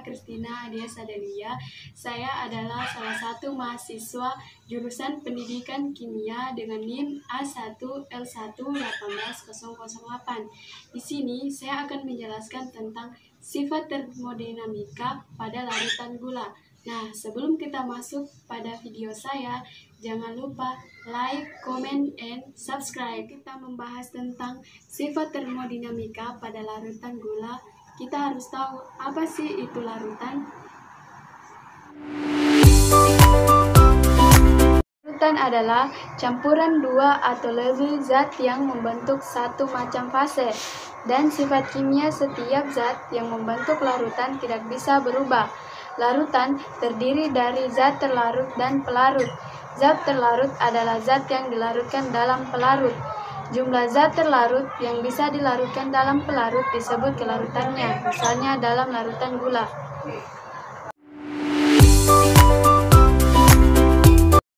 Kristina Adia Sadelia. Saya adalah salah satu mahasiswa jurusan Pendidikan Kimia dengan NIM A1L1 18008. Di sini saya akan menjelaskan tentang sifat termodinamika pada larutan gula. Nah, sebelum kita masuk pada video saya, jangan lupa like, comment, and subscribe. Kita membahas tentang sifat termodinamika pada larutan gula. Kita harus tahu apa sih itu larutan. Larutan adalah campuran dua atau lebih zat yang membentuk satu macam fase. Dan sifat kimia setiap zat yang membentuk larutan tidak bisa berubah. Larutan terdiri dari zat terlarut dan pelarut. Zat terlarut adalah zat yang dilarutkan dalam pelarut. Jumlah zat terlarut yang bisa dilarutkan dalam pelarut disebut kelarutannya, misalnya dalam larutan gula.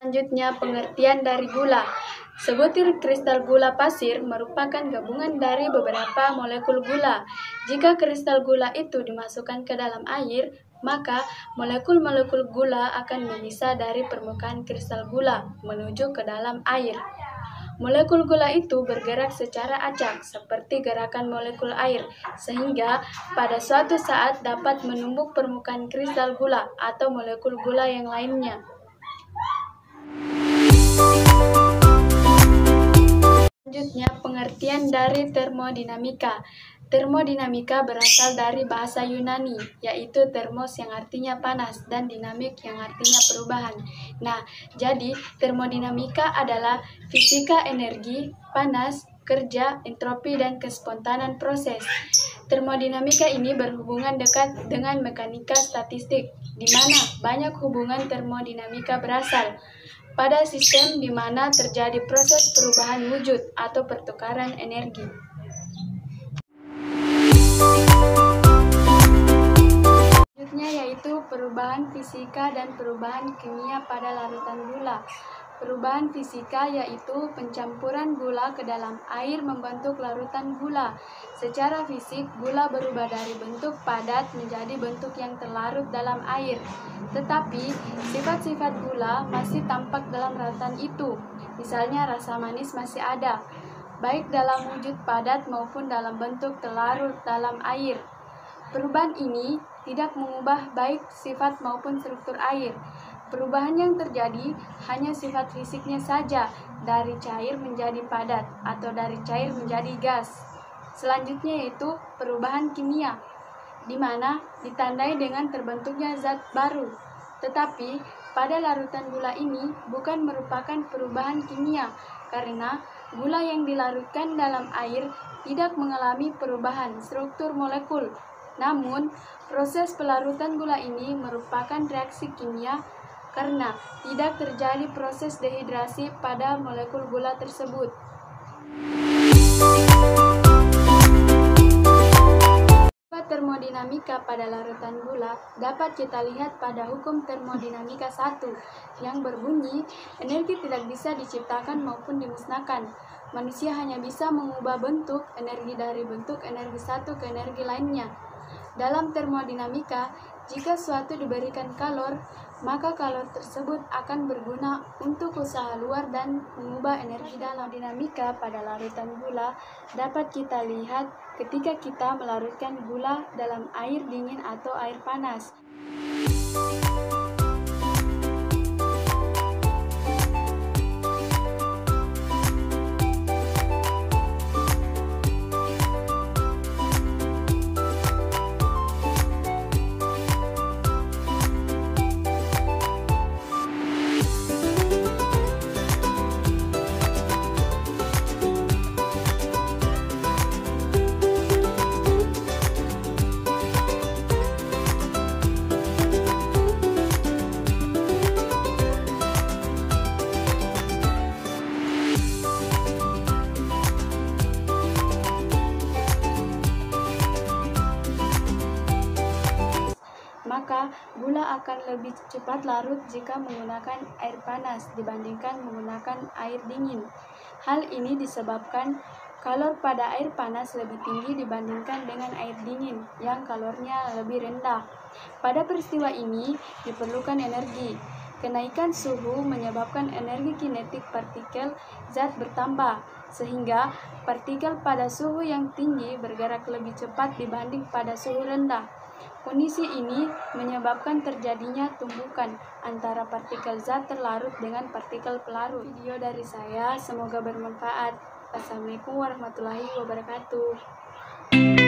Selanjutnya, pengertian dari gula. Sebutir kristal gula pasir merupakan gabungan dari beberapa molekul gula. Jika kristal gula itu dimasukkan ke dalam air, maka molekul-molekul gula akan memisah dari permukaan kristal gula menuju ke dalam air. Molekul gula itu bergerak secara acak seperti gerakan molekul air, sehingga pada suatu saat dapat menumbuk permukaan kristal gula atau molekul gula yang lainnya. Selanjutnya, pengertian dari termodinamika. Termodinamika berasal dari bahasa Yunani, yaitu termos yang artinya panas dan dinamik yang artinya perubahan. Nah, jadi termodinamika adalah fisika energi, panas, kerja, entropi, dan kespontanan proses. Termodinamika ini berhubungan dekat dengan mekanika statistik, di mana banyak hubungan termodinamika berasal pada sistem di mana terjadi proses perubahan wujud atau pertukaran energi. Selanjutnya yaitu perubahan fisika dan perubahan kimia pada larutan gula. Perubahan fisika yaitu pencampuran gula ke dalam air membentuk larutan gula. Secara fisik, gula berubah dari bentuk padat menjadi bentuk yang terlarut dalam air. Tetapi, sifat-sifat gula masih tampak dalam larutan itu. Misalnya rasa manis masih ada, baik dalam wujud padat maupun dalam bentuk terlarut dalam air. Perubahan ini tidak mengubah baik sifat maupun struktur air. Perubahan yang terjadi hanya sifat fisiknya saja, dari cair menjadi padat atau dari cair menjadi gas. Selanjutnya yaitu perubahan kimia, di mana ditandai dengan terbentuknya zat baru. Tetapi pada larutan gula ini bukan merupakan perubahan kimia, karena gula yang dilarutkan dalam air tidak mengalami perubahan struktur molekul. Namun, proses pelarutan gula ini merupakan reaksi kimia karena tidak terjadi proses dehidrasi pada molekul gula tersebut. Sifat termodinamika pada larutan gula dapat kita lihat pada hukum termodinamika 1 yang berbunyi, energi tidak bisa diciptakan maupun dimusnahkan. Manusia hanya bisa mengubah bentuk energi dari bentuk energi satu ke energi lainnya. Dalam termodinamika, jika suatu diberikan kalor, maka kalor tersebut akan berguna untuk usaha luar dan mengubah energi dalam. Dinamika pada larutan gula dapat kita lihat ketika kita melarutkan gula dalam air dingin atau air panas. maka gula akan lebih cepat larut jika menggunakan air panas dibandingkan menggunakan air dingin. Hal ini disebabkan Kalor pada air panas lebih tinggi dibandingkan dengan air dingin yang kalornya lebih rendah. Pada peristiwa ini diperlukan energi. Kenaikan suhu menyebabkan energi kinetik partikel zat bertambah, sehingga partikel pada suhu yang tinggi bergerak lebih cepat dibanding pada suhu rendah. Kondisi ini menyebabkan terjadinya tumbukan antara partikel zat terlarut dengan partikel pelarut. Video dari saya, semoga bermanfaat. Assalamualaikum warahmatullahi wabarakatuh.